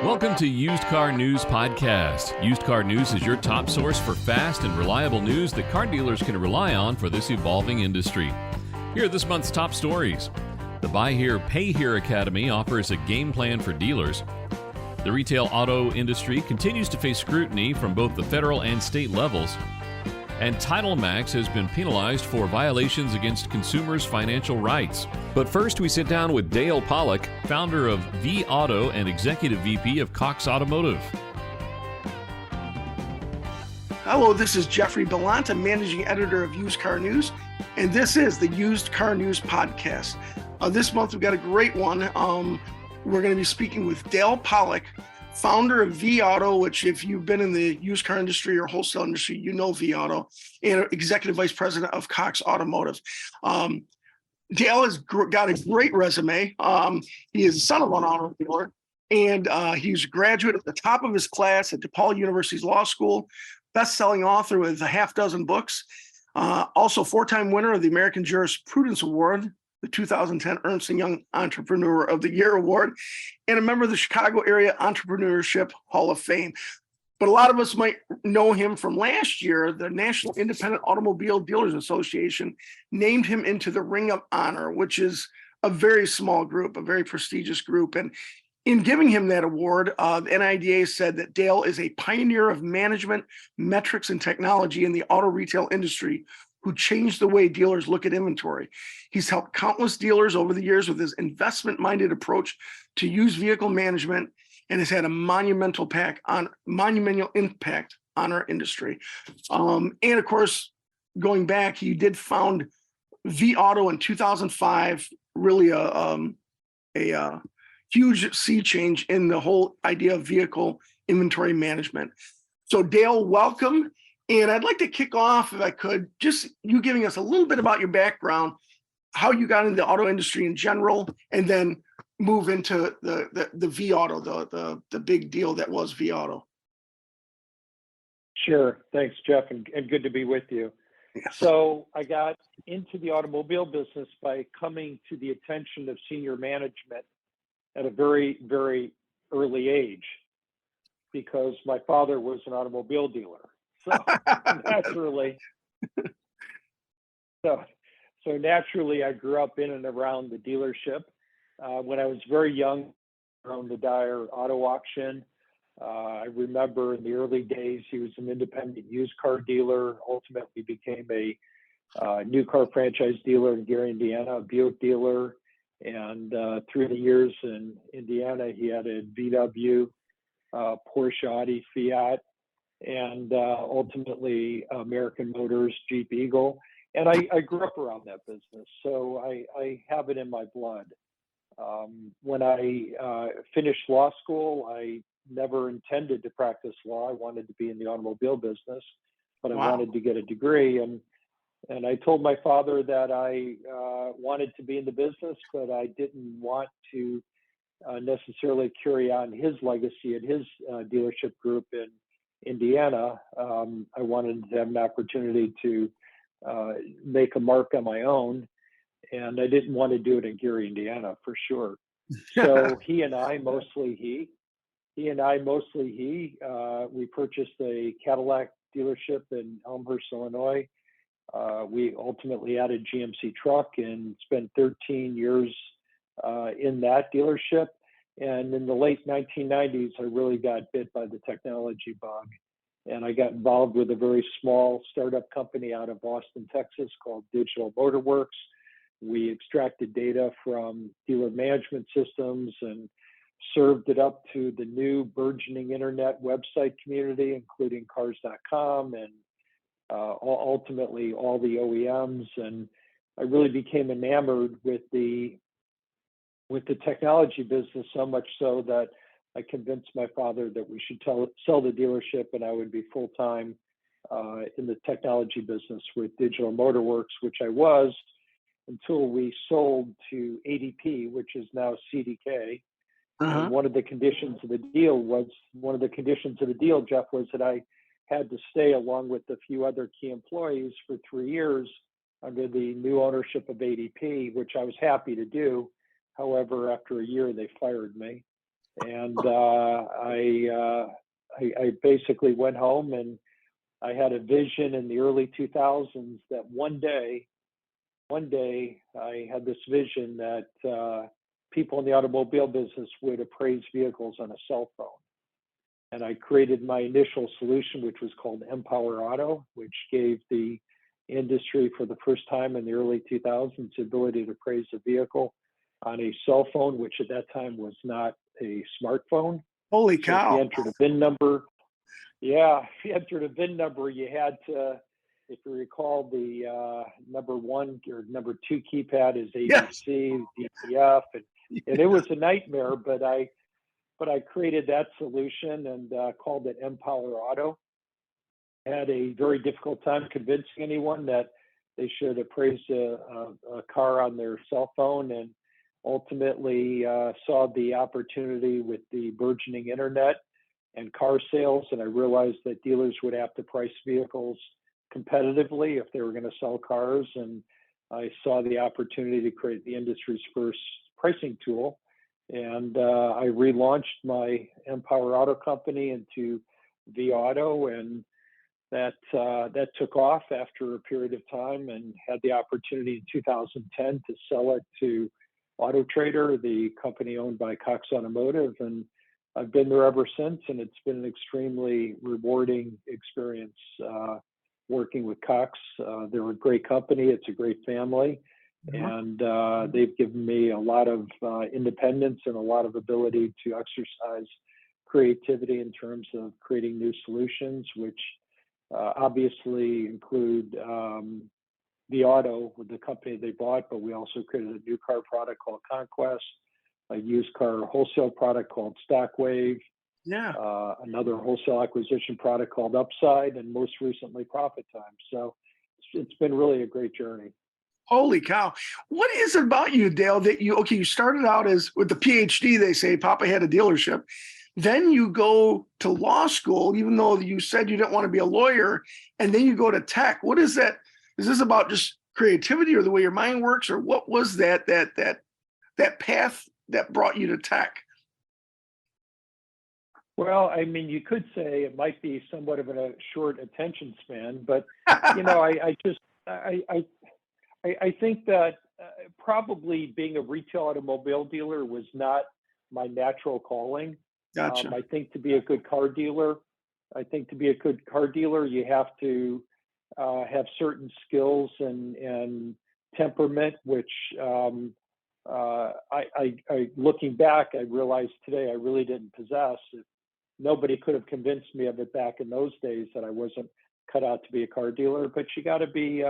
Welcome to Used Car News Podcast. Used Car News is your top source for fast and reliable news that car dealers can rely on for this evolving industry. Here are this month's top stories. The Buy Here, Pay Here Academy offers a game plan for dealers. The retail auto industry continues to face scrutiny from both the federal and state levels. And Titlemax has been penalized for violations against consumers' financial rights. But first, we sit down with Dale Pollak, founder of vAuto and executive VP of Cox Automotive. Hello, this is Jeffrey Bellant, managing editor of Used Car News, and this is the Used Car News Podcast. This month, we've got a great one. We're going to be speaking with Dale Pollak, founder of vAuto, which if you've been in the used car industry or wholesale industry, you know vAuto, and executive vice president of Cox Automotive. Dale has got a great resume. He is the son of an auto dealer, and he's a graduate at the top of his class at DePaul University's Law School, best-selling author with a half dozen books, also four-time winner of the American Jurisprudence Award, the 2010 Ernst & Young Entrepreneur of the Year Award, and a member of the Chicago Area Entrepreneurship Hall of Fame. But a lot of us might know him from last year. The National Independent Automobile Dealers Association named him into the Ring of Honor, which is a very small group, a very prestigious group. And in giving him that award, the NIDA said that Dale is a pioneer of management, metrics, and technology in the auto retail industry who changed the way dealers look at inventory. He's helped countless dealers over the years with his investment-minded approach to used vehicle management and has had a monumental impact on our industry. And of course, going back, he did found vAuto in 2005, really a huge sea change in the whole idea of vehicle inventory management. So Dale, welcome. And I'd like to kick off, if I could, just you giving us a little bit about your background, how you got into the auto industry in general, and then move into the vAuto, the big deal that was vAuto. Sure. Thanks, Jeff, and good to be with you. Yes. So I got into the automobile business by coming to the attention of senior management at a very, very early age, because my father was an automobile dealer. So naturally, I grew up in and around the dealership. When I was very young, around the Dyer Auto Auction, I remember in the early days, he was an independent used car dealer, ultimately became a new car franchise dealer in Gary, Indiana, a Buick dealer. And through the years in Indiana, he had a VW, Porsche, Audi, Fiat, and ultimately American Motors, Jeep, Eagle. And I grew up around that business, so I have it in my blood. When I finished law school, I never intended to practice law. I wanted to be in the automobile business, but I wanted to get a degree. And I told my father that I wanted to be in the business, but I didn't want to necessarily carry on his legacy at his dealership group in Indiana. I wanted to have an opportunity to make a mark on my own, and I didn't want to do it in Gary, Indiana, for sure. So he and I, mostly he, we purchased a Cadillac dealership in Elmhurst, Illinois. We ultimately added GMC truck and spent 13 years in that dealership. And in the late 1990s, I really got bit by the technology bug. And I got involved with a very small startup company out of Austin, Texas called Digital Motor Works. We extracted data from dealer management systems and served it up to the new burgeoning internet website community, including cars.com and ultimately all the OEMs. And I really became enamored with the technology business, so much so that I convinced my father that we should sell the dealership and I would be full-time in the technology business with Digital Motor Works, which I was until we sold to ADP, which is now CDK. And one of the conditions of the deal, Jeff, was that I had to stay along with a few other key employees for 3 years under the new ownership of ADP, which I was happy to do. However, after a year, they fired me. And I basically went home, and I had a vision in the early 2000s that one day I had this vision that people in the automobile business would appraise vehicles on a cell phone. And I created my initial solution, which was called vAuto, which gave the industry for the first time in the early 2000s the ability to appraise a vehicle on a cell phone, which at that time was not a smartphone. Holy So if you cow. entered a VIN number, if you entered a VIN number, you had to, if you recall, the number one or number two keypad is ABC, Yes. DPF, and it was a nightmare. But I created that solution and called it vAuto. Had a very difficult time convincing anyone that they should appraise a car on their cell phone, and ultimately saw the opportunity with the burgeoning internet and car sales. And I realized that dealers would have to price vehicles competitively if they were going to sell cars. And I saw the opportunity to create the industry's first pricing tool. And I relaunched my vAuto company into vAuto, and that took off after a period of time, and had the opportunity in 2010 to sell it to Auto Trader, the company owned by Cox Automotive. And I've been there ever since, and it's been an extremely rewarding experience working with Cox. They're a great company. It's a great family. And they've given me a lot of independence and a lot of ability to exercise creativity in terms of creating new solutions, which obviously include vAuto, the company they bought, but we also created a new car product called Conquest, a used car wholesale product called Stockwave, another wholesale acquisition product called Upside, and most recently Profit Time. So it's been really a great journey. Holy cow. What is it about you, Dale, that you started out as with the PhD, they say, Papa had a dealership. Then you go to law school, even though you said you didn't want to be a lawyer, and then you go to tech. What is that? Is this about just creativity or the way your mind works, or what was that path that brought you to tech? Well, I mean, you could say it might be somewhat of a short attention span, but I think that probably being a retail automobile dealer was not my natural calling. Gotcha. I think to be a good car dealer, you have to have certain skills and temperament, which looking back, I realized today I really didn't possess. Nobody could have convinced me of it back in those days that I wasn't cut out to be a car dealer. But you got to be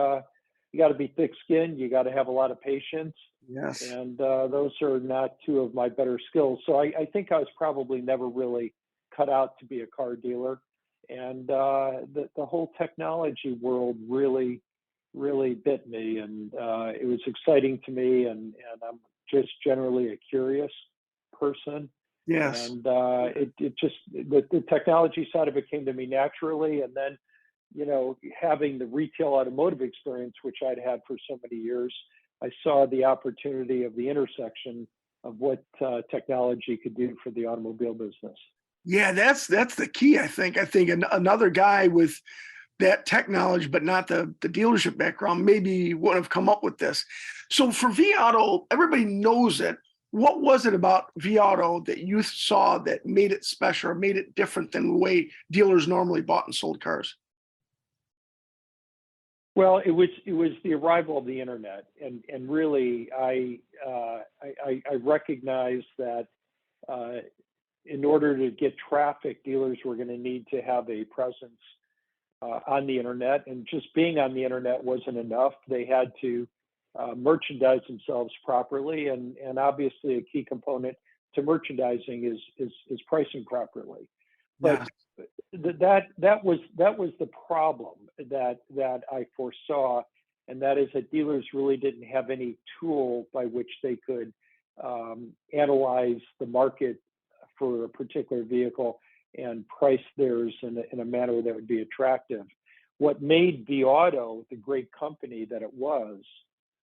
thick-skinned. You got to have a lot of patience. Yes. And those are not two of my better skills. So I think I was probably never really cut out to be a car dealer. And the whole technology world really bit me, and it was exciting to me. And I'm just generally a curious person. Yes. And it just the technology side of it came to me naturally. And then, having the retail automotive experience, which I'd had for so many years, I saw the opportunity of the intersection of what technology could do for the automobile business. Yeah, that's the key. I think another guy with that tech knowledge, but not the dealership background, maybe wouldn't have come up with this. So for vAuto, everybody knows it. What was it about vAuto that you saw that made it special or made it different than the way dealers normally bought and sold cars? Well, it was the arrival of the internet, and really I recognized that in order to get traffic, dealers were going to need to have a presence on the internet, and just being on the internet wasn't enough. They had to merchandise themselves properly, and obviously a key component to merchandising is pricing properly. But that was the problem that I foresaw, and that is that dealers really didn't have any tool by which they could analyze the market for a particular vehicle and price theirs in a manner that would be attractive. What made vAuto the great company that it was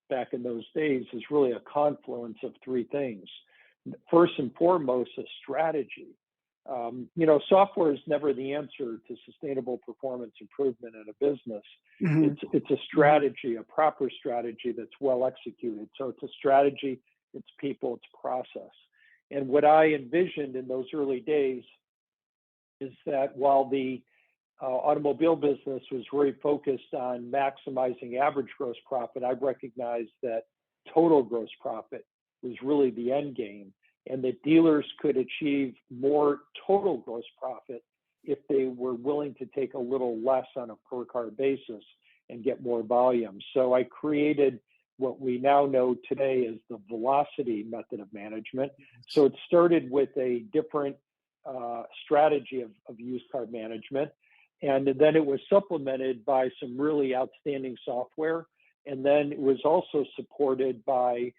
back in those days is really a confluence of three things. first and foremost a strategy. Software is never the answer to sustainable performance improvement in a business. Mhm. It's a strategy, a proper strategy that's well executed. So it's a strategy, it's people, it's process. And what I envisioned in those early days is that while the automobile business was very focused on maximizing average gross profit, I recognized that total gross profit was really the end game, and that dealers could achieve more total gross profit if they were willing to take a little less on a per car basis and get more volume. So I created what we now know today as the velocity method of management. So it started with a different strategy of used car management. And then it was supplemented by some really outstanding software. And then it was also supported by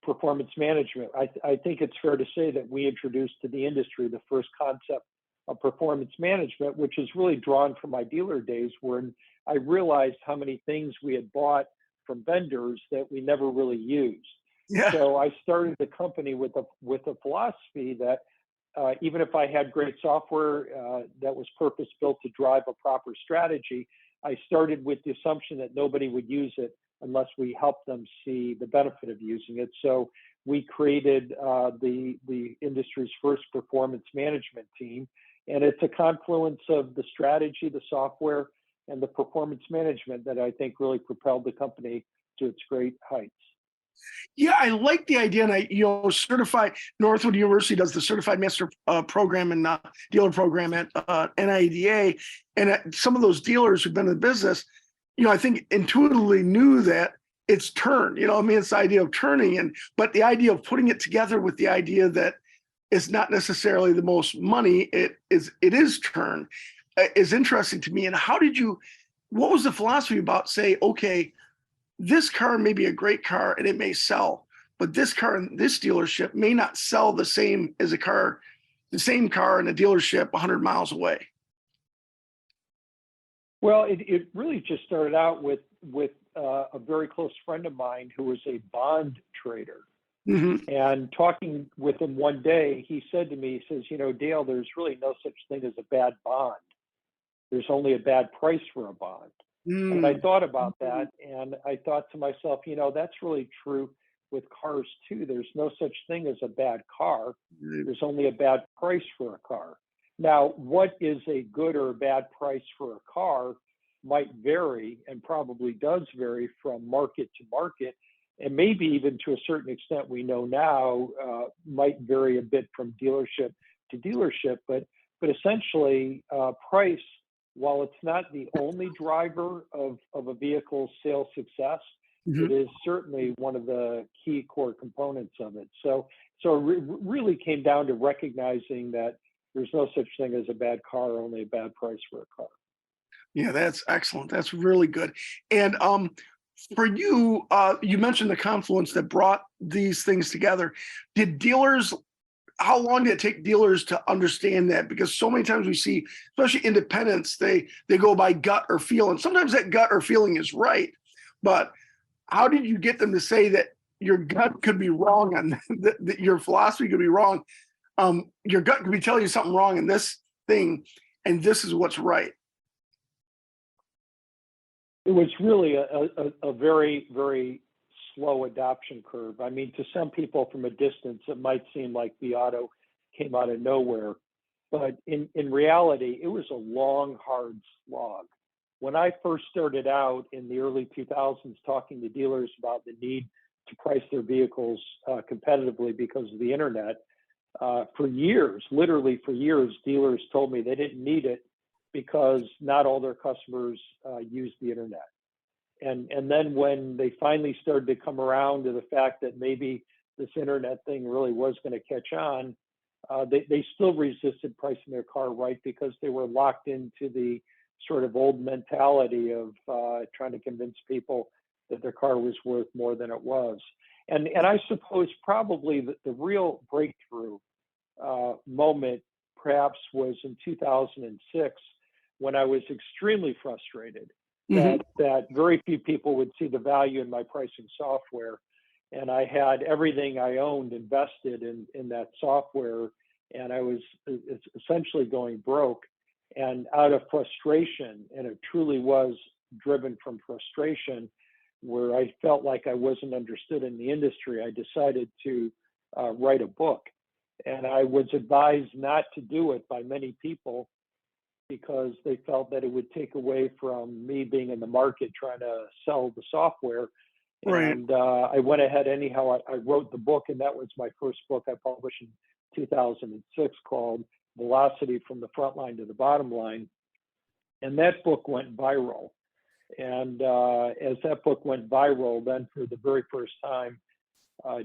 performance management. I think it's fair to say that we introduced to the industry the first concept of performance management, which is really drawn from my dealer days, when I realized how many things we had bought from vendors that we never really used. Yeah. So I started the company with a philosophy that even if I had great software that was purpose built to drive a proper strategy, I started with the assumption that nobody would use it unless we helped them see the benefit of using it. So we created the industry's first performance management team, and it's a confluence of the strategy, the software, and the performance management that I think really propelled the company to its great heights. Yeah, I like the idea, and certified Northwood University does the Certified Master program and dealer program at NIDA, and some of those dealers who've been in the business, I think intuitively knew that it's turn. It's the idea of turning, but the idea of putting it together with the idea that it's not necessarily the most money, it is turn, is interesting to me. And what was the philosophy about say, okay, this car may be a great car and it may sell, but this car in this dealership may not sell the same car in a dealership 100 miles away? Well, it really just started out with a very close friend of mine who was a bond trader. Mm-hmm. And talking with him one day, he said to me, he says, Dale, there's really no such thing as a bad bond. There's only a bad price for a bond. Mm. And I thought about that, and I thought to myself, that's really true with cars too. There's no such thing as a bad car. There's only a bad price for a car. Now, what is a good or a bad price for a car might vary, and probably does vary from market to market, and maybe even to a certain extent we know now might vary a bit from dealership to dealership. But essentially, price, while it's not the only driver of a vehicle's sales success, mm-hmm. it is certainly one of the key core components of it. So it really came down to recognizing that there's no such thing as a bad car, only a bad price for a car. Yeah, that's excellent. That's really good. And for you, you mentioned the confluence that brought these things together. How long did it take dealers to understand that? Because so many times we see, especially independents, they go by gut or feel, and sometimes that gut or feeling is right. But how did you get them to say that your gut could be wrong and that your philosophy could be wrong? Your gut could be telling you something wrong in this thing, and this is what's right. It was really a very, very slow adoption curve. I mean, to some people from a distance, it might seem like vAuto came out of nowhere, but in reality, it was a long, hard slog. When I first started out in the early 2000s talking to dealers about the need to price their vehicles competitively because of the internet, for years, literally for years, dealers told me they didn't need it because not all their customers use the internet. And then when they finally started to come around to the fact that maybe this internet thing really was going to catch on, they still resisted pricing their car right, because they were locked into the sort of old mentality of trying to convince people that their car was worth more than it was. And I suppose probably the real breakthrough moment perhaps was in 2006, when I was extremely frustrated that very few people would see the value in my pricing software. and I had everything I owned invested in that software, and I was essentially going broke. And out of frustration, and it truly was driven from frustration, where I felt like I wasn't understood in the industry, I decided to write a book. And I was advised not to do it by many people because they felt that it would take away from me being in the market trying to sell the software. Right. And I went ahead anyhow. I wrote the book, and that was my first book I published in 2006 called Velocity from the Front Line to the Bottom Line. And that book went viral. And as that book went viral, then for the very first time,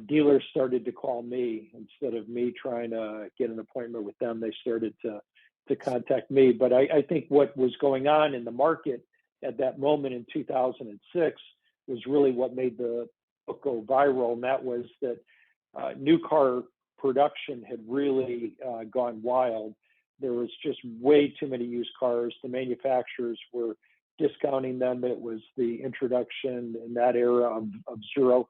dealers started to call me instead of me trying to get an appointment with them. They started to contact me. But I think what was going on in the market at that moment in 2006 was really what made the book go viral. And that was that new car production had really gone wild. There was just way too many used cars. The manufacturers were discounting them. It was the introduction in that era of 0%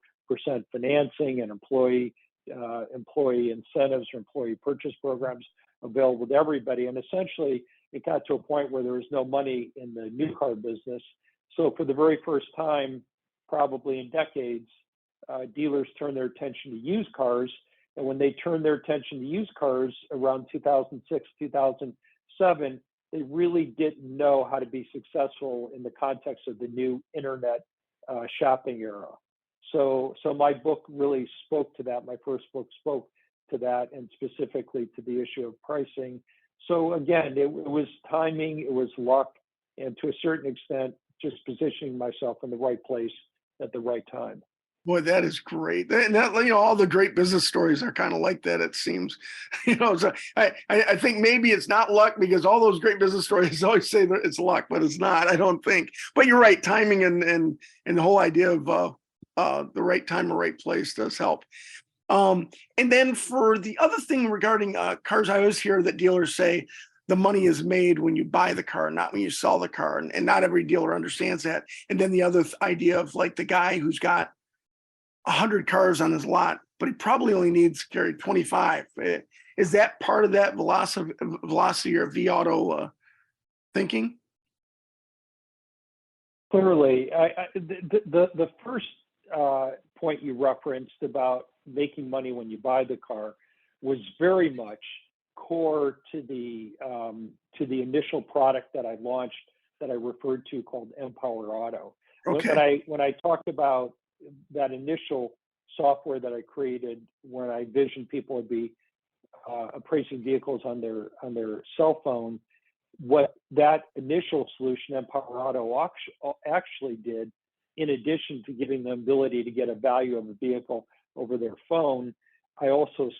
financing and employee incentives or employee purchase programs available to everybody. And essentially, it got to a point where there was no money in the new car business. So for the very first time, probably in decades, dealers turned their attention to used cars. And when they turned their attention to used cars around 2006, 2007, they really didn't know how to be successful in the context of the new internet shopping era. So my book really spoke to that. My first book spoke to that, and specifically to the issue of pricing. So again, it was timing, it was luck, and to a certain extent, just positioning myself in the right place at the right time. Boy, that is great. And that, all the great business stories are kind of like that, it seems. So I think maybe it's not luck, because all those great business stories always say that it's luck, but it's not, I don't think. But you're right, timing and the whole idea of the right time or right place does help. And then for the other thing regarding cars, I always hear that dealers say the money is made when you buy the car, not when you sell the car. And not every dealer understands that. And then the other idea of like the guy who's got 100 cars on his lot, but he probably only needs to carry 25. Is that part of that velocity or vAuto thinking? Clearly, the first point you referenced about making money when you buy the car was very much core to the initial product that I launched, that I referred to, called Empower Auto. Okay. When I talked about that initial software that I created, when I envisioned people would be appraising vehicles on their cell phone, what that initial solution, Empower Auto, actually did, in addition to giving them the ability to get a value of a vehicle over their phone, I also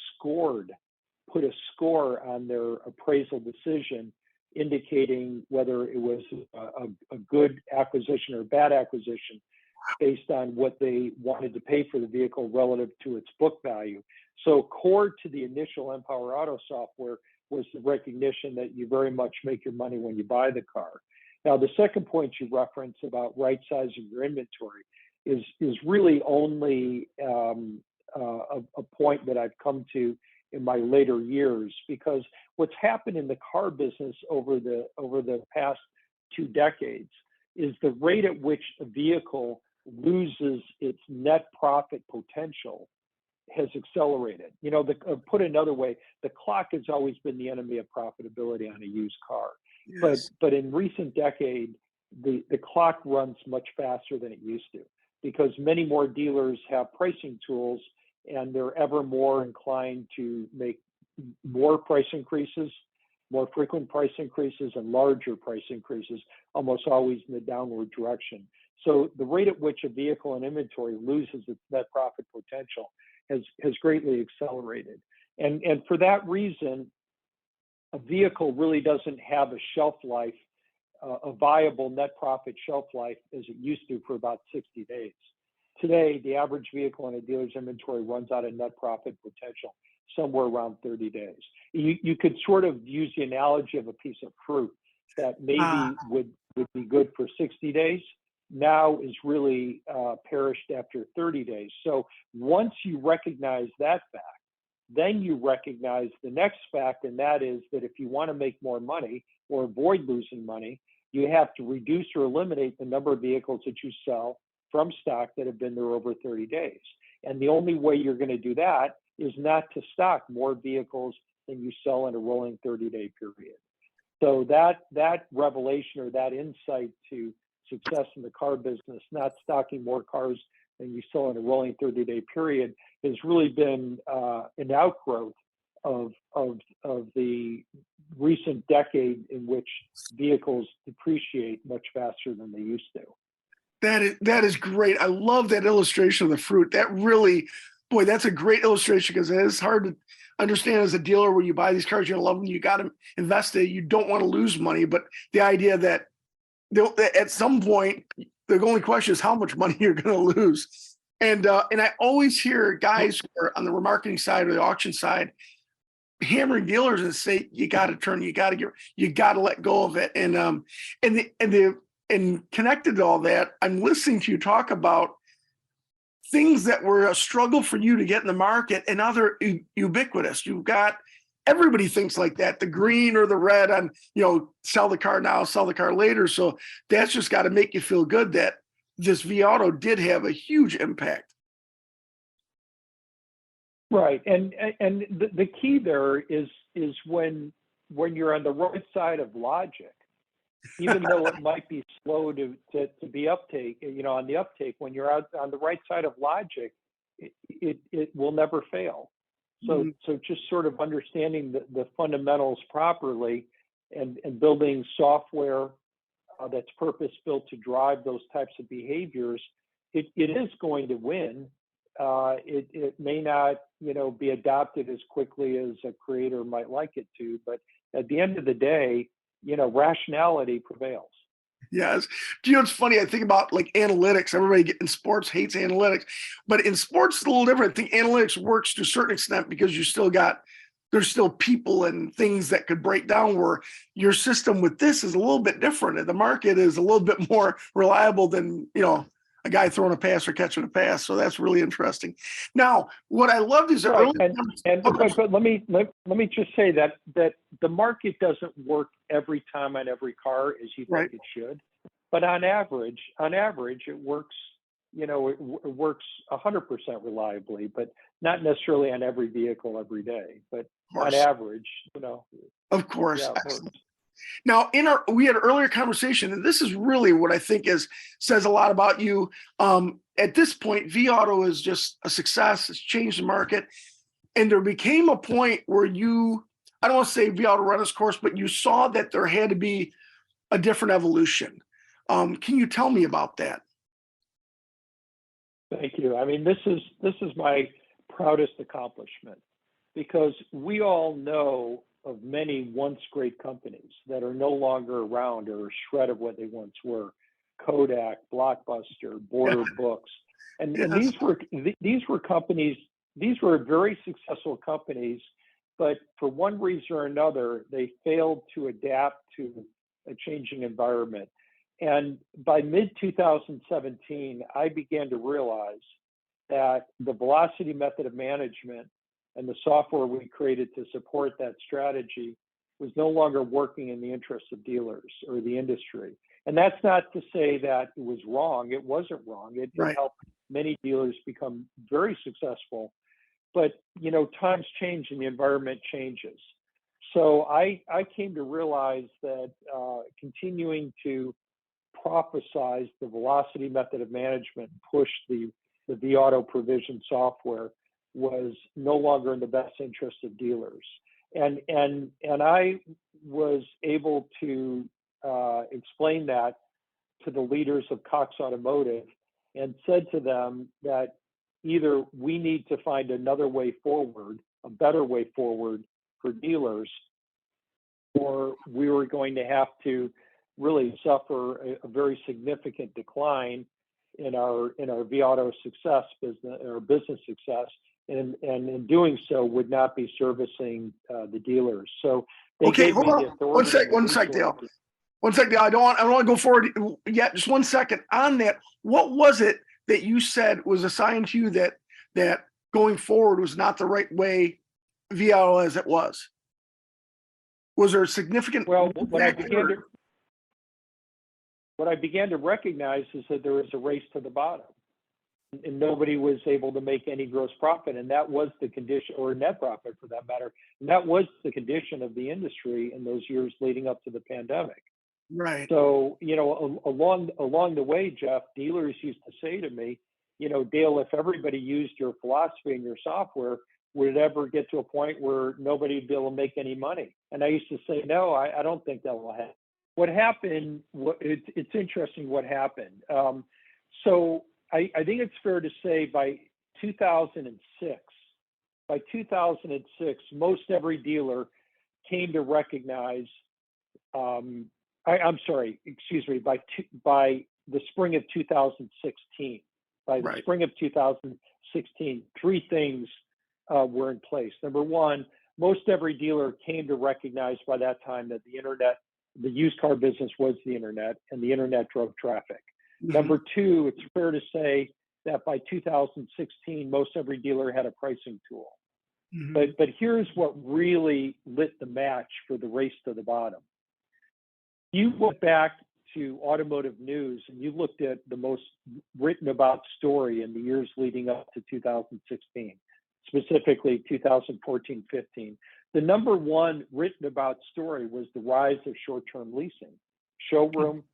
put a score on their appraisal decision, indicating whether it was a good acquisition or a bad acquisition, based on what they wanted to pay for the vehicle relative to its book value. So core to the initial Empower Auto software was the recognition that you very much make your money when you buy the car. Now, the second point you referenced about right sizing your inventory is really only a point that I've come to in my later years, because what's happened in the car business over the past 2 decades is the rate at which a vehicle loses its net profit potential has accelerated. Put another way, the clock has always been the enemy of profitability on a used car. Yes. But in recent decade, the clock runs much faster than it used to, because many more dealers have pricing tools, and they're ever more inclined to make more price increases, more frequent price increases, and larger price increases, almost always in the downward direction. So the rate at which a vehicle in inventory loses its net profit potential has greatly accelerated. And for that reason, a vehicle really doesn't have a shelf life, a viable net profit shelf life, as it used to, for about 60 days. Today, the average vehicle in a dealer's inventory runs out of net profit potential somewhere around 30 days. You could sort of use the analogy of a piece of fruit that maybe would be good for 60 days, now is really perished after 30 days. So once you recognize that fact, then you recognize the next fact, and that is that if you want to make more money or avoid losing money, you have to reduce or eliminate the number of vehicles that you sell from stock that have been there over 30 days. And the only way you're going to do that is not to stock more vehicles than you sell in a rolling 30-day period. So that revelation or that insight to success in the car business, not stocking more cars than you sell in a rolling 30-day period, has really been an outgrowth of the recent decade in which vehicles depreciate much faster than they used to. That is great. I love that illustration of the fruit. That really, boy, that's a great illustration, because it is hard to understand as a dealer when you buy these cars, you're gonna love them, you got to invest it, you don't want to lose money. But the idea that at some point, the only question is how much money you're going to lose. And I always hear guys who are on the remarketing side or the auction side hammering dealers and say, you got to turn, you got to let go of it. And connected to all that, I'm listening to you talk about things that were a struggle for you to get in the market, and now they're ubiquitous. You've got, everybody thinks like that, the green or the red on, sell the car now, sell the car later. So that's just got to make you feel good that this vAuto did have a huge impact. Right. And the key there is when you're on the right side of logic, even though it might be slow to be uptake, on the uptake, when you're out on the right side of logic, it will never fail. So just sort of understanding the fundamentals properly and building software that's purpose built to drive those types of behaviors, it is going to win. It may not, be adopted as quickly as a creator might like it to, but at the end of the day, rationality prevails. Yes. It's funny. I think about like analytics. Everybody in sports hates analytics, but in sports, it's a little different. I think analytics works to a certain extent because there's still people and things that could break down, where your system with this is a little bit different. And the market is a little bit more reliable than, a guy throwing a pass or catching a pass. So that's really interesting. Now, what I loved is right. But let me just say that the market doesn't work every time on every car as you think it should. But on average, it works. It works 100% reliably, but not necessarily on every vehicle every day. But on average, Of course. Yeah, Now, we had an earlier conversation, and this is really what I think says a lot about you. At this point, vAuto is just a success. It's changed the market, and there became a point where I don't want to say vAuto run its course, but you saw that there had to be a different evolution. Can you tell me about that? Thank you. I mean, this is my proudest accomplishment, because we all know of many once great companies that are no longer around or a shred of what they once were. Kodak, Blockbuster, Border Books, and these were companies. These were very successful companies, but for one reason or another, they failed to adapt to a changing environment. And by mid-2017, I began to realize that the velocity method of management and the software we created to support that strategy was no longer working in the interests of dealers or the industry. And that's not to say that it was wrong. It wasn't wrong. It helped many dealers become very successful. But, times change and the environment changes. So I came to realize that continuing to prophesize the velocity method of management, push the vAuto provision software, was no longer in the best interest of dealers. And I was able to explain that to the leaders of Cox Automotive and said to them that either we need to find another way forward, a better way forward for dealers, or we were going to have to really suffer a very significant decline in our vAuto success business, or business success, and in doing so would not be servicing the dealers. So they gave me the authority. One sec, Dale. One second. I don't want to go forward yet. Just one second on that. What was it that you said was assigned to you that going forward was not the right way vAuto as it was? Was there a significant? Well, what I began to recognize is that there was a race to the bottom, and nobody was able to make any gross profit, and that was the condition, or net profit for that matter. And that was the condition of the industry in those years leading up to the pandemic. Right. So, along the way, Jeff, dealers used to say to me, Dale, if everybody used your philosophy and your software, would it ever get to a point where nobody would be able to make any money? And I used to say, no, I don't think that will happen. What happened, it's interesting what happened. So I think it's fair to say by 2006, most every dealer came to recognize, I'm sorry, excuse me, by the spring of 2016, Right. spring of 2016, three things were in place. Number one, most every dealer came to recognize by that time that the used car business was the internet, and the internet drove traffic. Mhm. Number two, it's fair to say that by 2016, most every dealer had a pricing tool. Mhm. But here's what really lit the match for the race to the bottom. You went back to automotive news and you looked at the most written about story in the years leading up to 2016, specifically 2014-15. The number one written about story was the rise of short-term leasing, showroom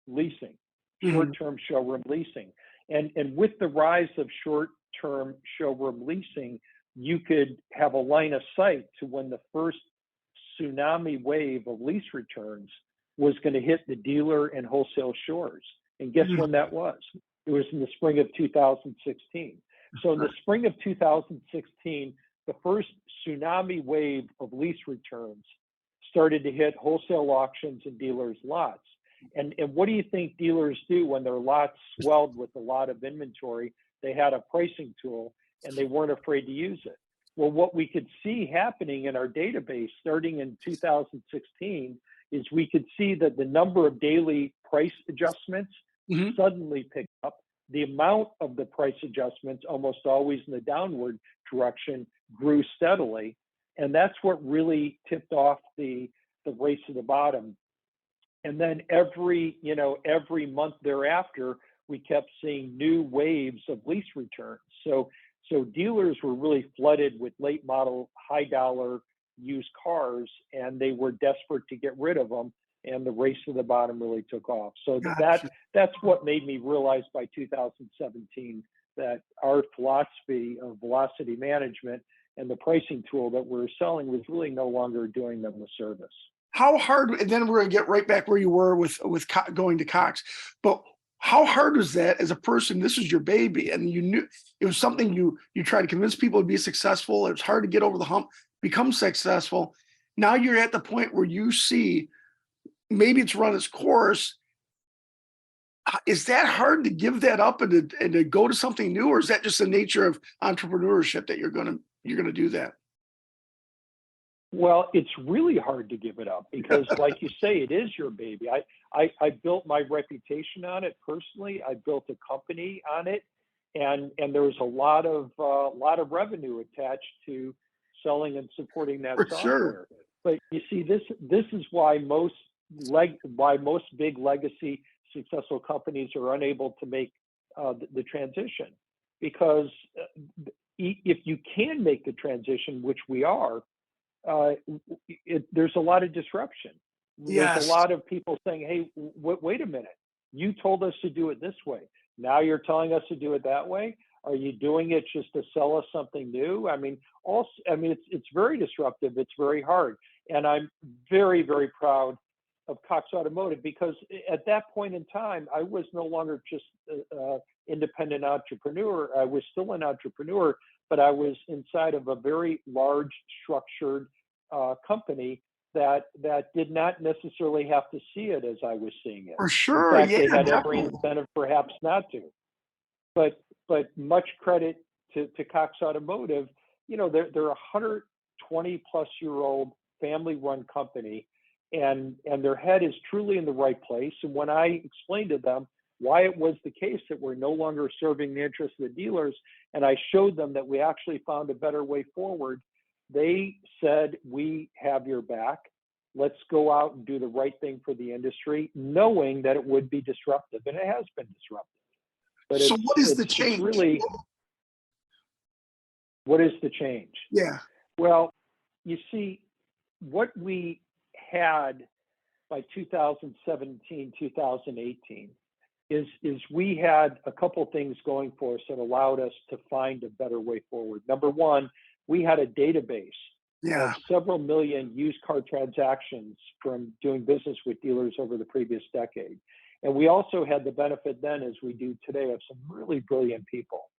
leasing, short-term showroom leasing. And with the rise of short-term showroom leasing, you could have a line of sight to when the first tsunami wave of lease returns was going to hit the dealer and wholesale shores. And guess when that was? It was in the spring of 2016. So in the spring of 2016, the first tsunami wave of lease returns started to hit wholesale auctions and dealers' lots. And what do you think dealers do when their lots swelled with a lot of inventory? They had a pricing tool and they weren't afraid to use it. Well, what we could see happening in our database starting in 2016 is we could see that the number of daily price adjustments suddenly picked up. The amount of the price adjustments, almost always in the downward direction, grew steadily. And that's what really tipped off the race to the bottom. And then every month thereafter, we kept seeing new waves of lease returns. So dealers were really flooded with late model, high dollar used cars, and they were desperate to get rid of them. And the race to the bottom really took off. So that's what made me realize by 2017 that our philosophy of velocity management and the pricing tool that we're selling was really no longer doing them a service. How hard, and then we're going to get right back where you were with going to Cox, but how hard was that as a person? This was your baby, and you knew it was something you tried to convince people to be successful. It was hard to get over the hump, become successful. Now you're at the point where you see maybe it's run its course. Is that hard to give that up and to go to something new, or is that just the nature of entrepreneurship that you're gonna do that? Well, it's really hard to give it up because, like you say, it is your baby. I built my reputation on it personally. I built a company on it, and there was a lot of revenue attached to selling and supporting that For software. sure. But you see, this is why most big legacy successful companies are unable to make the transition, because if you can make the transition, which we are, there's a lot of disruption. Yes. There's a lot of people saying, hey, wait a minute, you told us to do it this way. Now you're telling us to do it that way. Are you doing it just to sell us something new? It's very disruptive. It's very hard. And I'm very, very proud of Cox Automotive, because at that point in time, I was no longer just an independent entrepreneur. I was still an entrepreneur, but I was inside of a very large structured company that did not necessarily have to see it as I was seeing it. For sure. In fact, Yeah, they had definitely. every incentive perhaps not to. But much credit to Cox Automotive. They're a 120 plus year old family run company. and their head is truly in the right place. And when I explained to them why it was the case that we're no longer serving the interests of the dealers, and I showed them that we actually found a better way forward, they said, we have your back. Let's go out and do the right thing for the industry, knowing that it would be disruptive, and it has been disruptive. But so what is the change? Really, what is the change? Yeah. Well, you see, what we had by 2017, 2018 is we had a couple things going for us that allowed us to find a better way forward. Number one, we had a database of several million used car transactions from doing business with dealers over the previous decade. And we also had the benefit then, as we do today, of some really brilliant people.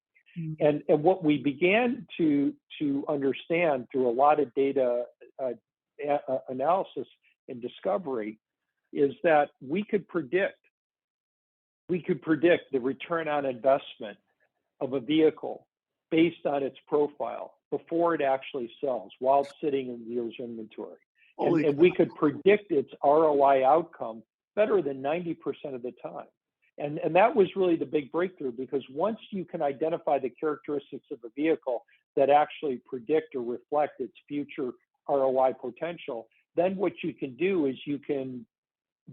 And what we began to understand through a lot of data analysis and discovery is that we could predict the return on investment of a vehicle based on its profile before it actually sells, while it's sitting in the dealer's inventory. And we could predict its ROI outcome better than 90% of the time. And that was really the big breakthrough, because once you can identify the characteristics of a vehicle that actually predict or reflect its future ROI potential, then what you can do is you can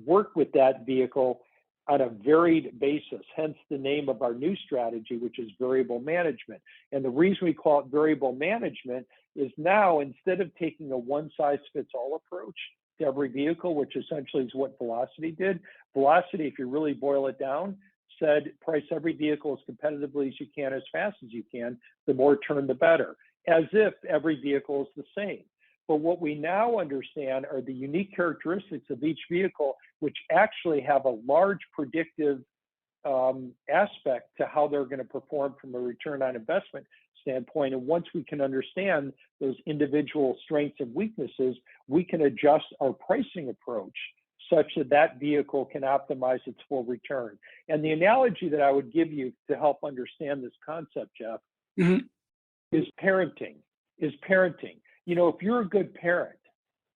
work with that vehicle on a varied basis, hence the name of our new strategy, which is variable management. And the reason we call it variable management is now, instead of taking a one-size-fits-all approach to every vehicle, which essentially is what Velocity did. Velocity, if you really boil it down, said price every vehicle as competitively as you can, as fast as you can, the more turn, the better, as if every vehicle is the same. But what we now understand are the unique characteristics of each vehicle, which actually have a large predictive aspect to how they're going to perform from a return on investment standpoint. And once we can understand those individual strengths and weaknesses, we can adjust our pricing approach such that that vehicle can optimize its full return. And the analogy that I would give you to help understand this concept, Jeff, is parenting. You know, if you're a good parent,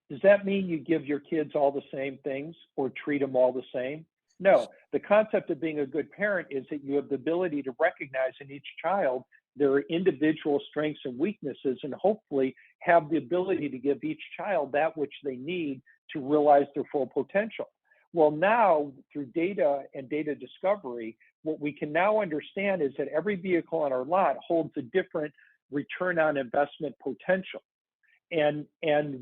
does that mean you give your kids all the same things or treat them all the same? No. The concept of being a good parent is that you have the ability to recognize in each child their individual strengths and weaknesses, and hopefully have the ability to give each child that which they need to realize their full potential. Well, now through data and data discovery, what we can now understand is that every vehicle on our lot holds a different return on investment potential. And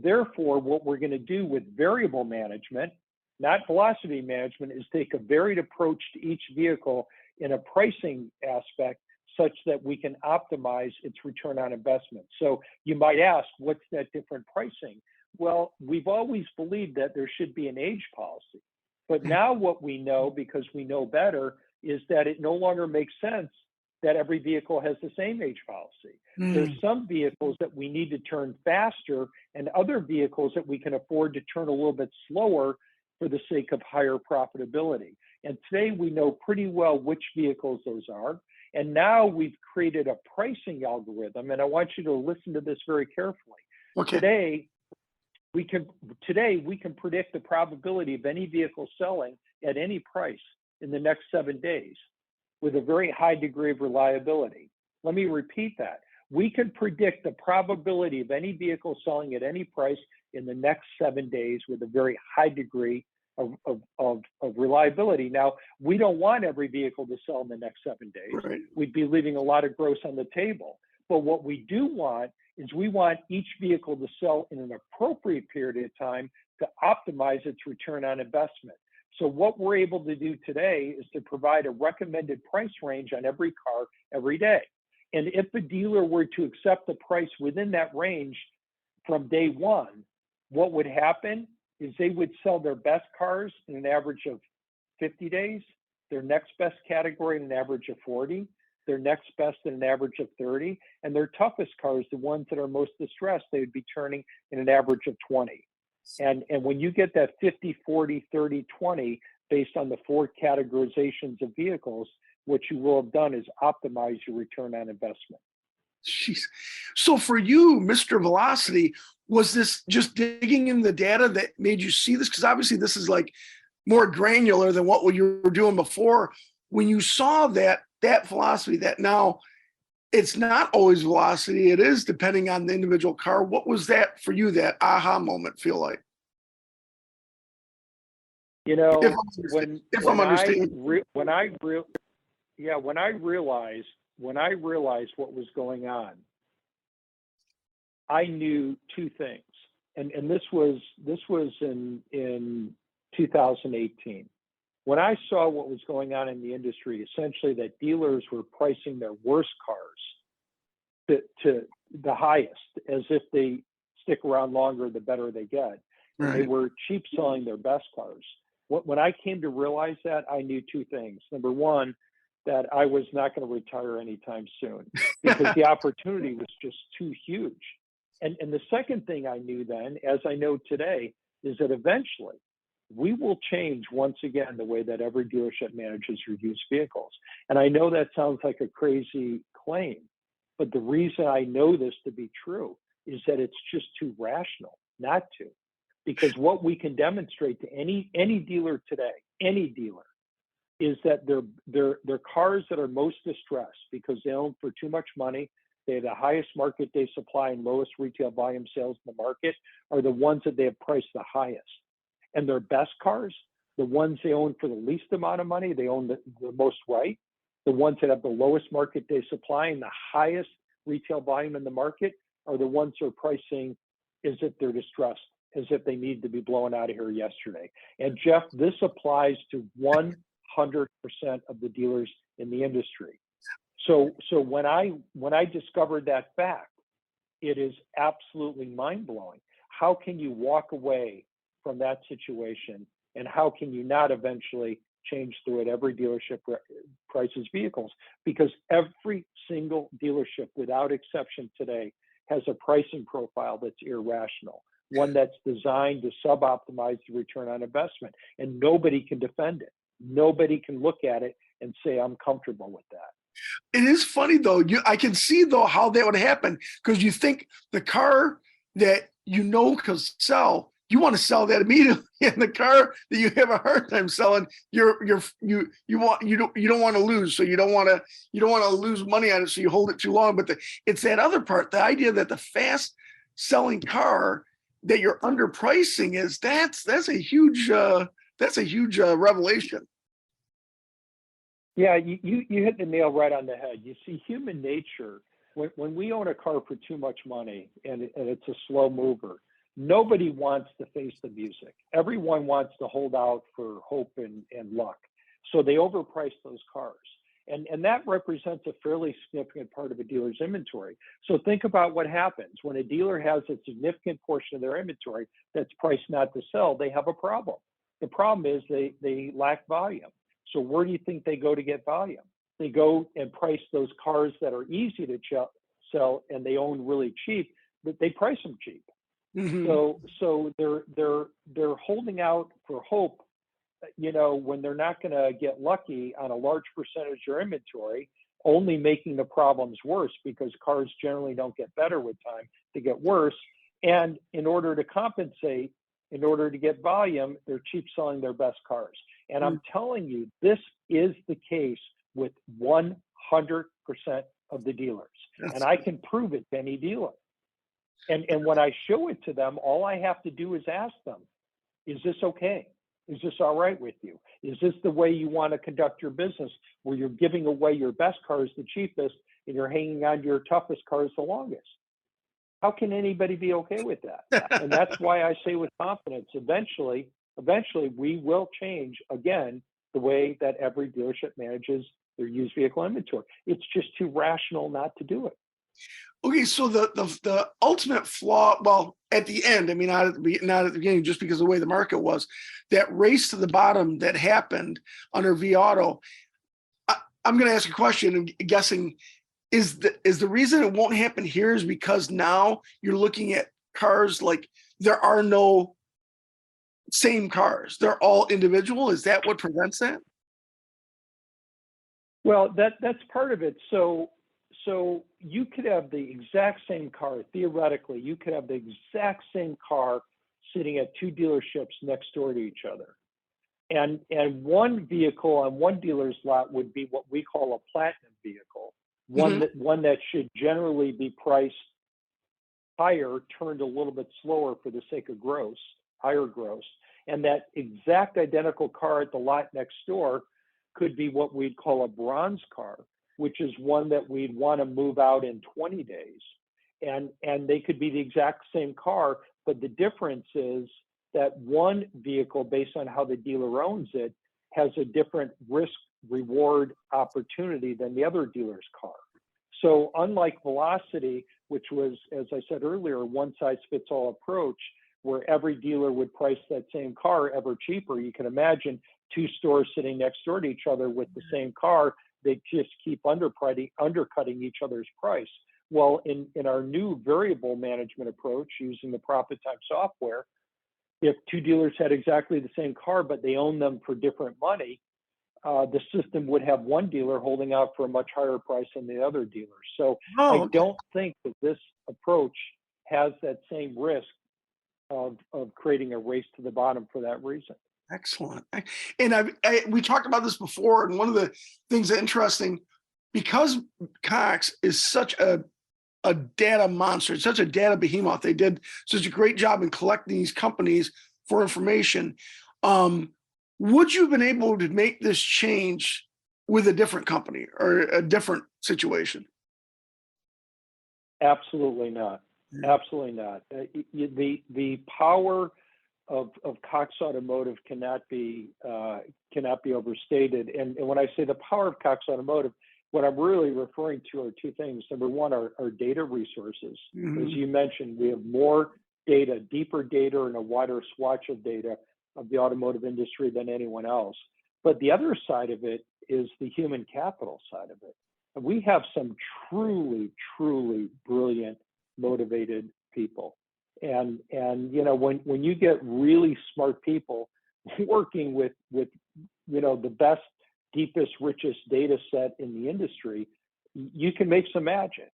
therefore, what we're going to do with variable management, not velocity management, is take a varied approach to each vehicle in a pricing aspect such that we can optimize its return on investment. So you might ask, what's that different pricing? Well, we've always believed that there should be an age policy. But now what we know, because we know better, is that it no longer makes sense that every vehicle has the same age policy. There's some vehicles that we need to turn faster, and other vehicles that we can afford to turn a little bit slower for the sake of higher profitability. And today we know pretty well which vehicles those are. And now we've created a pricing algorithm, and I want you to listen to this very carefully. Okay. Today we can predict the probability of any vehicle selling at any price in the next 7 days with a very high degree of reliability. Let me repeat that. We can predict the probability of any vehicle selling at any price in the next 7 days with a very high degree of reliability. Now, we don't want every vehicle to sell in the next 7 days. Right. We'd be leaving a lot of gross on the table. But what we do want is we want each vehicle to sell in an appropriate period of time to optimize its return on investment. So what we're able to do today is to provide a recommended price range on every car every day. And if the dealer were to accept the price within that range from day one, what would happen is they would sell their best cars in an average of 50 days, their next best category in an average of 40, their next best in an average of 30, and their toughest cars, the ones that are most distressed, they would be turning in an average of 20. And when you get that 50, 40, 30, 20, based on the 4 categorizations of vehicles, what you will have done is optimize your return on investment. Jeez. So for you, Mr. Velocity, was this just digging in the data that made you see this? Because obviously this is like more granular than what you were doing before. When you saw that philosophy that now it's not always velocity, it is depending on the individual car. What was that for you, that aha moment feel like? You know, If I'm understanding. when I realized what was going on, I knew two things, and this was in 2018. When I saw what was going on in the industry, essentially that dealers were pricing their worst cars to the highest, as if they stick around longer, the better they get. And they were cheap selling their best cars. When I came to realize that, I knew two things. Number one, that I was not going to retire anytime soon because the opportunity was just too huge. And the second thing I knew then, as I know today, is that eventually we will change once again the way that every dealership manages your used vehicles. And I know that sounds like a crazy claim, but the reason I know this to be true is that it's just too rational not to. Because what we can demonstrate to any dealer today, any dealer, is that their cars that are most distressed because they own for too much money, they have the highest market day supply and lowest retail volume sales in the market, are the ones that they have priced the highest. And their best cars, the ones they own for the least amount of money, they own the most right, the ones that have the lowest market day supply and the highest retail volume in the market, are the ones who are pricing as if they're distressed, as if they need to be blown out of here yesterday. And Jeff, this applies to 100% of the dealers in the industry. So when I discovered that fact, it is absolutely mind-blowing. How can you walk away from that situation, and how can you not eventually change through it? Every dealership prices vehicles, because every single dealership, without exception today, has a pricing profile that's irrational, one that's designed to suboptimize the return on investment, and nobody can defend it. Nobody can look at it and say, I'm comfortable with that. It is funny though. I can see though how that would happen, because you think the car that could sell, you want to sell that immediately, and the car that you have a hard time selling, you don't want to lose, so you don't want to lose money on it, so you hold it too long. But it's that other part, the idea that the fast selling car that you're underpricing that's a huge revelation. Yeah, you hit the nail right on the head. You see, human nature, when we own a car for too much money and it's a slow mover, nobody wants to face the music. Everyone wants to hold out for hope and luck. So they overprice those cars. And that represents a fairly significant part of a dealer's inventory. So think about what happens when a dealer has a significant portion of their inventory that's priced not to sell. They have a problem. The problem is they lack volume. So where do you think they go to get volume? They go and price those cars that are easy to sell and they own really cheap, but they price them cheap. Mm-hmm. So they're holding out for hope, when they're not going to get lucky on a large percentage of your inventory, only making the problems worse, because cars generally don't get better with time, they get worse. And in order to compensate, in order to get volume, they're cheap selling their best cars. And I'm telling you, this is the case with 100% of the dealers. And I can prove it to any dealer. And when I show it to them, all I have to do is ask them, is this okay? Is this all right with you? Is this the way you want to conduct your business, where you're giving away your best cars the cheapest and you're hanging on to your toughest cars the longest? How can anybody be okay with that? And that's why I say with confidence, eventually we will change again the way that every dealership manages their used vehicle inventory. It's just too rational not to do it. Okay, so the ultimate flaw, well, at the end, I mean, not at the beginning, just because of the way the market was, that race to the bottom that happened under vAuto. I'm going to ask a question. I'm guessing, is the reason it won't happen here is because now you're looking at cars like there are no same cars, they're all individual? Is that what prevents that? Well, that's part of it. So So you could have the exact same car, theoretically, you could have the exact same car sitting at two dealerships next door to each other. And one vehicle on one dealer's lot would be what we call a platinum vehicle, one that should generally be priced higher, turned a little bit slower for the sake of higher gross. And that exact identical car at the lot next door could be what we'd call a bronze car, which is one that we'd want to move out in 20 days. And they could be the exact same car, but the difference is that one vehicle, based on how the dealer owns it, has a different risk reward opportunity than the other dealer's car. So unlike velocity, which was, as I said earlier, a one size fits all approach, where every dealer would price that same car ever cheaper, you can imagine two stores sitting next door to each other with the same car, they just keep undercutting each other's price. Well, in our new variable management approach using the Profit Time software, if two dealers had exactly the same car, but they own them for different money, the system would have one dealer holding out for a much higher price than the other dealer. So I don't think that this approach has that same risk of creating a race to the bottom for that reason. Excellent. And we talked about this before, and one of the things that's interesting, because Cox is such a data monster, it's such a data behemoth, they did such a great job in collecting these companies for information. Would you have been able to make this change with a different company or a different situation? Absolutely not. Absolutely not. The power of Cox Automotive cannot be overstated. And when I say the power of Cox Automotive, what I'm really referring to are two things. Number one, are data resources. As you mentioned, we have more data, deeper data, and a wider swatch of data of the automotive industry than anyone else. But the other side of it is the human capital side of it. And we have some truly, truly brilliant, motivated people. And you know, when you get really smart people working with the best, deepest, richest data set in the industry, you can make some magic.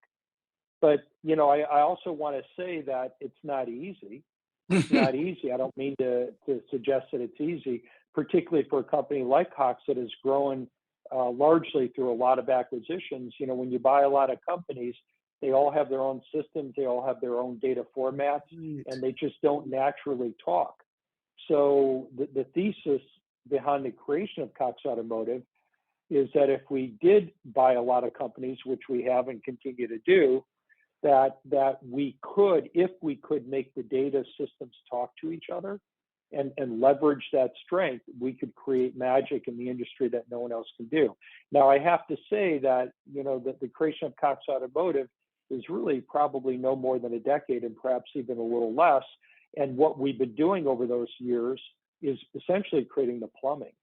But you know, I also want to say that it's not easy. It's not easy. I don't mean to suggest that it's easy, particularly for a company like Cox that has grown largely through a lot of acquisitions. You know, when you buy a lot of companies, they all have their own systems, they all have their own data formats, and they just don't naturally talk. So the thesis behind the creation of Cox Automotive is that if we did buy a lot of companies, which we have and continue to do, that we could, if we could make the data systems talk to each other and leverage that strength, we could create magic in the industry that no one else can do. Now, I have to say that, you know, that the creation of Cox Automotive is really probably no more than a decade, and perhaps even a little less. And what we've been doing over those years is essentially creating the plumbing.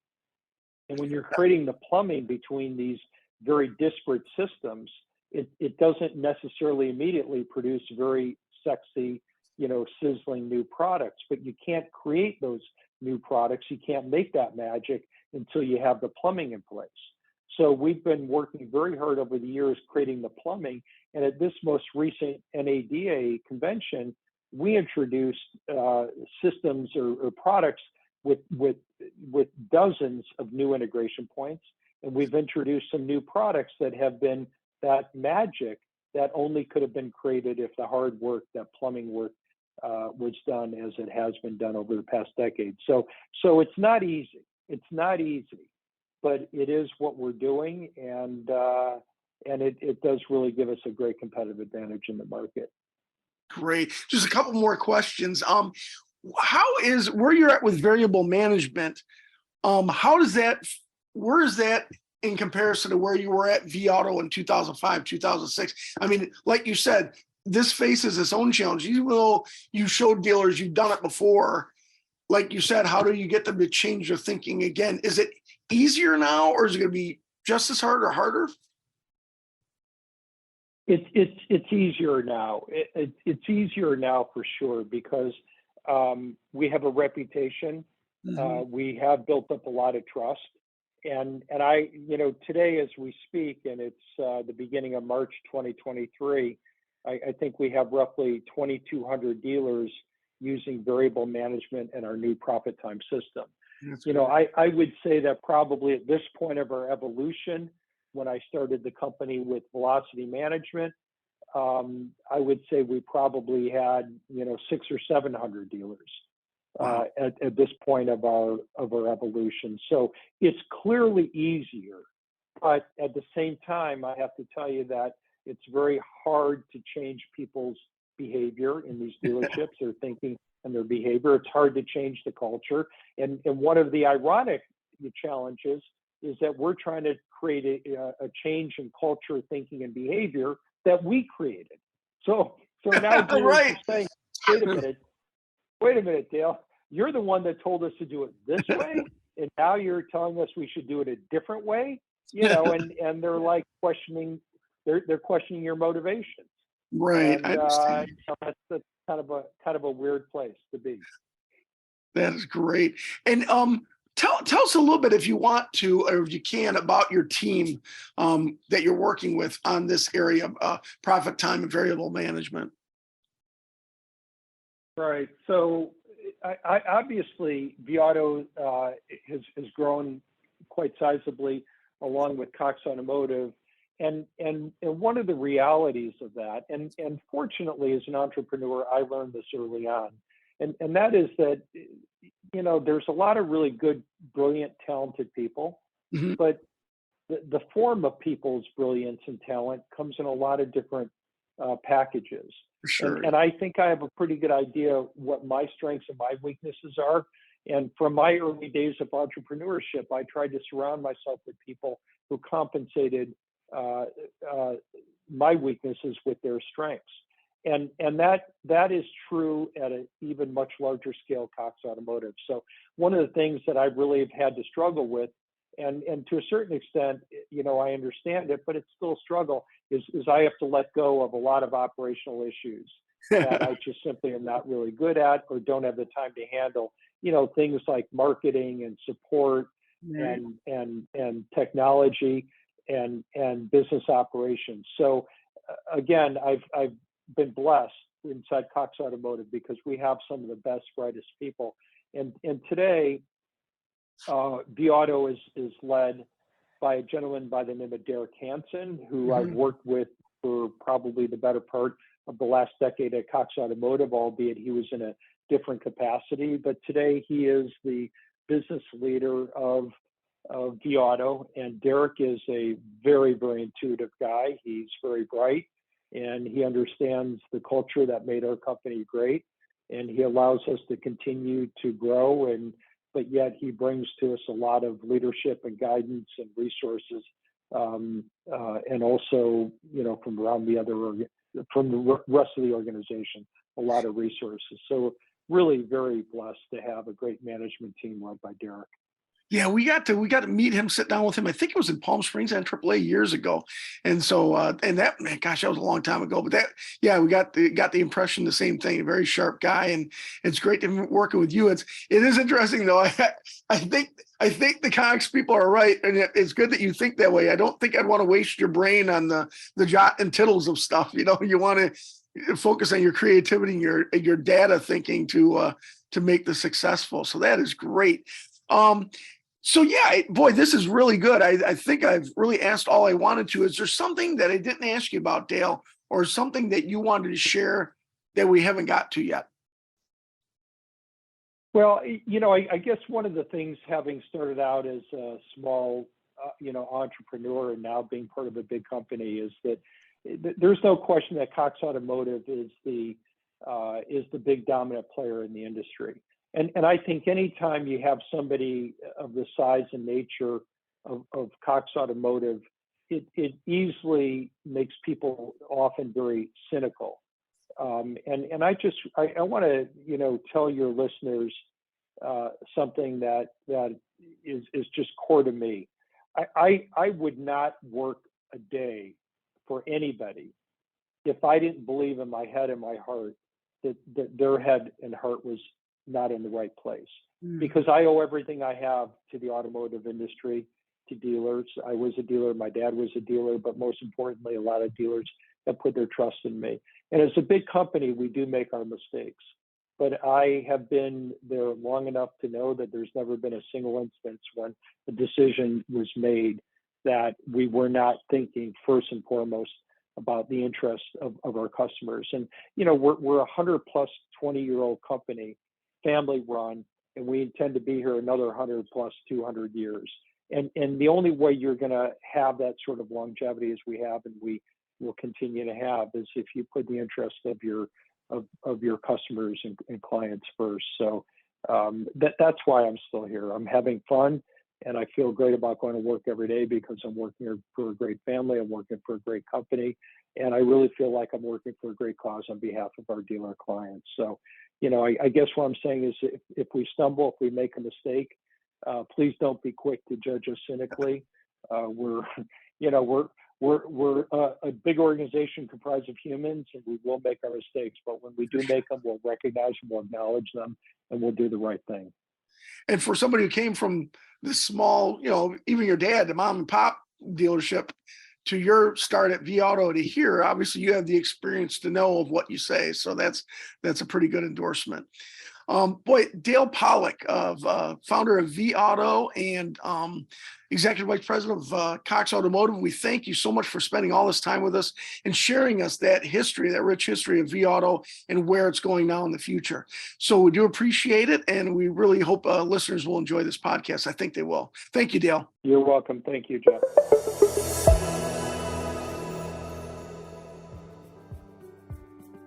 And when you're creating the plumbing between these very disparate systems, it doesn't necessarily immediately produce very sexy, you know, sizzling new products, but you can't create those new products. You can't make that magic until you have the plumbing in place. So we've been working very hard over the years creating the plumbing. And at this most recent NADA convention, we introduced systems or products with dozens of new integration points. And we've introduced some new products that have been that magic that only could have been created if the hard work, that plumbing work, was done as it has been done over the past decade. So it's not easy. It's not easy, but it is what we're doing, and it does really give us a great competitive advantage in the market. Great. Just a couple more questions. Where you're at with variable management? Where is that in comparison to where you were at vAuto in 2005, 2006? I mean, like you said, this faces its own challenge. Even though you showed dealers you've done it before, like you said, how do you get them to change their thinking again? Is it easier now, or is it going to be just as hard or harder? It's easier now. It's easier now for sure, because we have a reputation. We have built up a lot of trust, And I, today as we speak, and it's the beginning of March 2023, I think we have roughly 2,200 dealers using variable management in our new profit time system. I would say that probably at this point of our evolution, when I started the company with velocity management, I would say we probably had 600 or 700 dealers at this point of our evolution. So it's clearly easier, but at the same time, I have to tell you that it's very hard to change people's behavior in these dealerships, their thinking and their behavior. It's hard to change the culture. And one of the ironic challenges is that we're trying to create a change in culture, thinking, and behavior that we created. So now dealers Right. are saying, wait a minute, Dale, you're the one that told us to do it this way, and now you're telling us we should do it a different way, and they're like questioning, they're questioning your motivations. Right. And I understand. that's kind of a weird place to be. That is great. And tell us a little bit, if you want to, or if you can, about your team that you're working with on this area of profit time and variable management. Right. So I obviously vAuto has grown quite sizably along with Cox Automotive. And one of the realities of that, and fortunately as an entrepreneur, I learned this early on, and that is that, there's a lot of really good, brilliant, talented people, Mm-hmm. but the form of people's brilliance and talent comes in a lot of different packages. For sure. And I think I have a pretty good idea what my strengths and my weaknesses are. And from my early days of entrepreneurship, I tried to surround myself with people who compensated my weaknesses with their strengths. And that is true at an even much larger scale, Cox Automotive. So one of the things that I really have had to struggle with, and to a certain extent, I understand it, but it's still a struggle, is I have to let go of a lot of operational issues that I just simply am not really good at or don't have the time to handle. Things like marketing and support and technology and business operations. So again, I've been blessed inside Cox Automotive because we have some of the best, brightest people. And today, vAuto is led by a gentleman by the name of Derek Hansen, who I've worked with for probably the better part of the last decade at Cox Automotive, albeit he was in a different capacity. But today he is the business leader of vAuto, and Derek is a very, very intuitive guy. He's very bright, and he understands the culture that made our company great, and he allows us to continue to grow, but yet he brings to us a lot of leadership and guidance and resources, and also, from around from the rest of the organization, a lot of resources. So really very blessed to have a great management team led by Derek. Yeah, we got to meet him, sit down with him. I think it was in Palm Springs on AAA years ago, and so and that, man, gosh, that was a long time ago. But we got the impression, the same thing. A very sharp guy, and it's great to be working with you. It is interesting though. I think the Cox people are right, and it's good that you think that way. I don't think I'd want to waste your brain on the jot and tittles of stuff. You want to focus on your creativity and your data thinking to make this successful. So that is great. So yeah, boy, this is really good. I think I've really asked all I wanted to. Is there something that I didn't ask you about, Dale, or something that you wanted to share that we haven't got to yet? Well, I guess one of the things, having started out as a small, entrepreneur and now being part of a big company, is that there's no question that Cox Automotive is the big dominant player in the industry. And I think anytime you have somebody of the size and nature of Cox Automotive, it easily makes people often very cynical. And I want to, tell your listeners something that is just core to me. I would not work a day for anybody if I didn't believe in my head and my heart that their head and heart was not in the right place, because I owe everything I have to the automotive industry, to dealers. I was a dealer, my dad was a dealer, but most importantly, a lot of dealers have put their trust in me. And as a big company, we do make our mistakes. But I have been there long enough to know that there's never been a single instance when a decision was made that we were not thinking first and foremost about the interest of our customers. And, we're a 100 plus 20-year-old company, family run, and we intend to be here another 100 plus 200 years. And the only way you're going to have that sort of longevity as we have, and we will continue to have, is if you put the interest of your customers and clients first. So that's why I'm still here. I'm having fun, and I feel great about going to work every day because I'm working here for a great family. I'm working for a great company, and I really feel like I'm working for a great cause on behalf of our dealer clients. So, I guess what I'm saying is if we stumble, if we make a mistake, please don't be quick to judge us cynically. We're a big organization comprised of humans, and we will make our mistakes. But when we do make them, we'll recognize them, we'll acknowledge them, and we'll do the right thing. And for somebody who came from this small, even your dad, the mom and pop dealership, to your start at vAuto to here, obviously you have the experience to know of what you say. So that's a pretty good endorsement. Dale Pollak, founder of vAuto and Executive Vice President of Cox Automotive, we thank you so much for spending all this time with us and sharing us that history, that rich history of vAuto and where it's going now in the future. So we do appreciate it, and we really hope listeners will enjoy this podcast. I think they will. Thank you, Dale. You're welcome. Thank you, Jeff.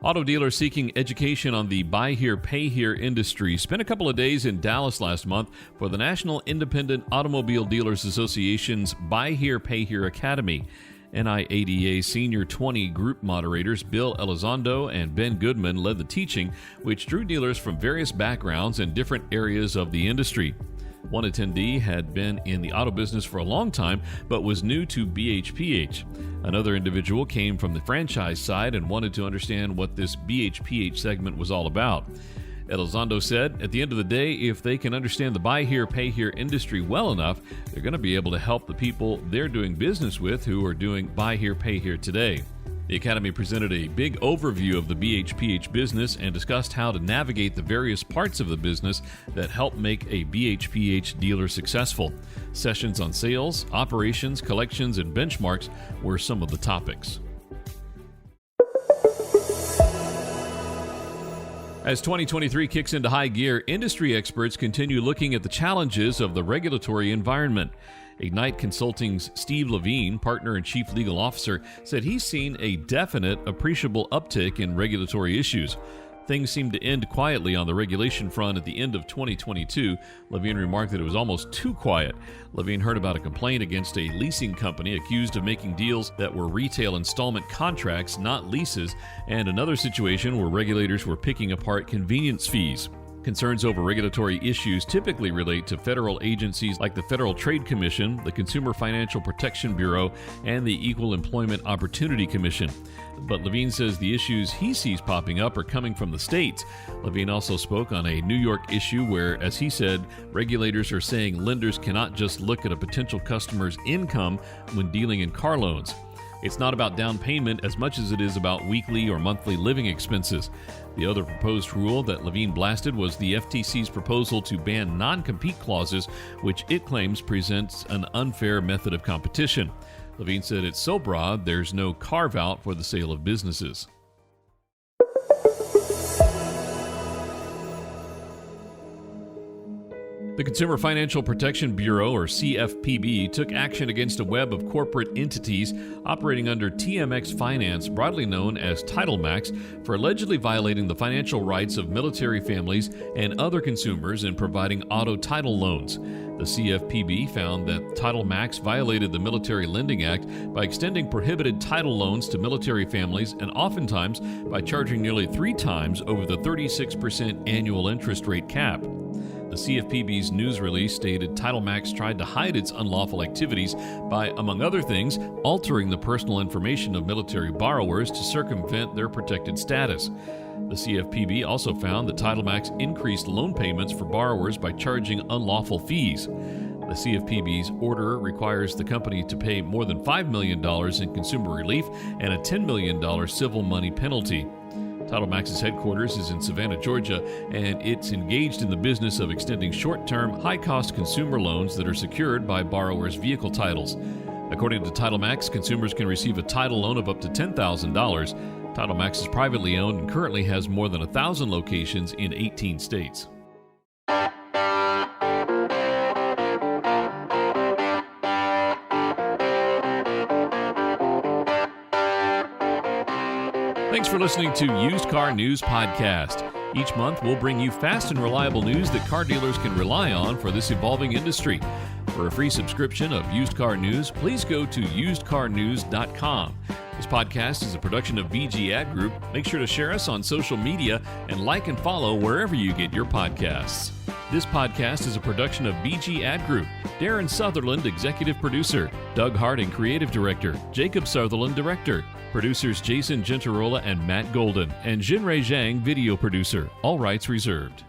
Auto dealers seeking education on the buy here, pay here industry spent a couple of days in Dallas last month for the National Independent Automobile Dealers Association's Buy Here, Pay Here Academy. NIADA Senior 20 group moderators Bill Elizondo and Ben Goodman led the teaching, which drew dealers from various backgrounds and different areas of the industry. One attendee had been in the auto business for a long time, but was new to BHPH. Another individual came from the franchise side and wanted to understand what this BHPH segment was all about. Elizondo said, at the end of the day, if they can understand the buy here, pay here industry well enough, they're going to be able to help the people they're doing business with who are doing buy here, pay here today. The Academy presented a big overview of the BHPH business and discussed how to navigate the various parts of the business that help make a BHPH dealer successful. Sessions on sales, operations, collections, and benchmarks were some of the topics. As 2023 kicks into high gear, industry experts continue looking at the challenges of the regulatory environment. Ignite Consulting's Steve Levine, partner and chief legal officer, said he's seen a definite, appreciable uptick in regulatory issues. Things seemed to end quietly on the regulation front at the end of 2022. Levine remarked that it was almost too quiet. Levine heard about a complaint against a leasing company accused of making deals that were retail installment contracts, not leases, and another situation where regulators were picking apart convenience fees. Concerns over regulatory issues typically relate to federal agencies like the Federal Trade Commission, the Consumer Financial Protection Bureau, and the Equal Employment Opportunity Commission. But Levine says the issues he sees popping up are coming from the states. Levine also spoke on a New York issue where, as he said, regulators are saying lenders cannot just look at a potential customer's income when dealing in car loans. It's not about down payment as much as it is about weekly or monthly living expenses. The other proposed rule that Levine blasted was the FTC's proposal to ban non-compete clauses, which it claims presents an unfair method of competition. Levine said it's so broad, there's no carve-out for the sale of businesses. The Consumer Financial Protection Bureau, or CFPB, took action against a web of corporate entities operating under TMX Finance, broadly known as Titlemax, for allegedly violating the financial rights of military families and other consumers in providing auto title loans. The CFPB found that Titlemax violated the Military Lending Act by extending prohibited title loans to military families and oftentimes by charging nearly 3 times over the 36% annual interest rate cap. The CFPB's news release stated Titlemax tried to hide its unlawful activities by, among other things, altering the personal information of military borrowers to circumvent their protected status. The CFPB also found that Titlemax increased loan payments for borrowers by charging unlawful fees. The The CFPB's order requires the company to pay more than $5 million in consumer relief and a $10 million civil money penalty. Titlemax's headquarters is in Savannah, Georgia, and it's engaged in the business of extending short-term, high-cost consumer loans that are secured by borrowers' vehicle titles. According to Titlemax, consumers can receive a title loan of up to $10,000. Titlemax is privately owned and currently has more than 1,000 locations in 18 states. Thanks for listening to Used Car News Podcast. Each month, we'll bring you fast and reliable news that car dealers can rely on for this evolving industry. For a free subscription of Used Car News, please go to usedcarnews.com. This podcast is a production of VG Ad Group. Make sure to share us on social media and like and follow wherever you get your podcasts. This podcast is a production of VG Ad Group. Darren Sutherland, Executive Producer. Doug Harding, Creative Director. Jacob Sutherland, Director. Producers Jason Gentarola and Matt Golden. And Jinrei Zhang, Video Producer. All rights reserved.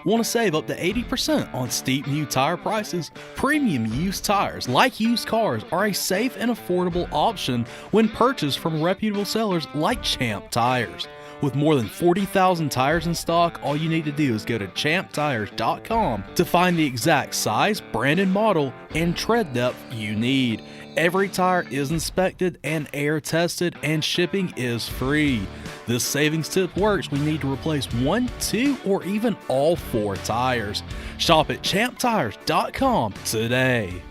Want to save up to 80% on steep new tire prices? Premium used tires, like used cars, are a safe and affordable option when purchased from reputable sellers like Champ Tires. With more than 40,000 tires in stock, all you need to do is go to champtires.com to find the exact size, brand, and model and tread depth you need. Every tire is inspected and air tested, and shipping is free. This savings tip works when you need to replace 1, 2, or even all 4 tires. Shop at champtires.com today.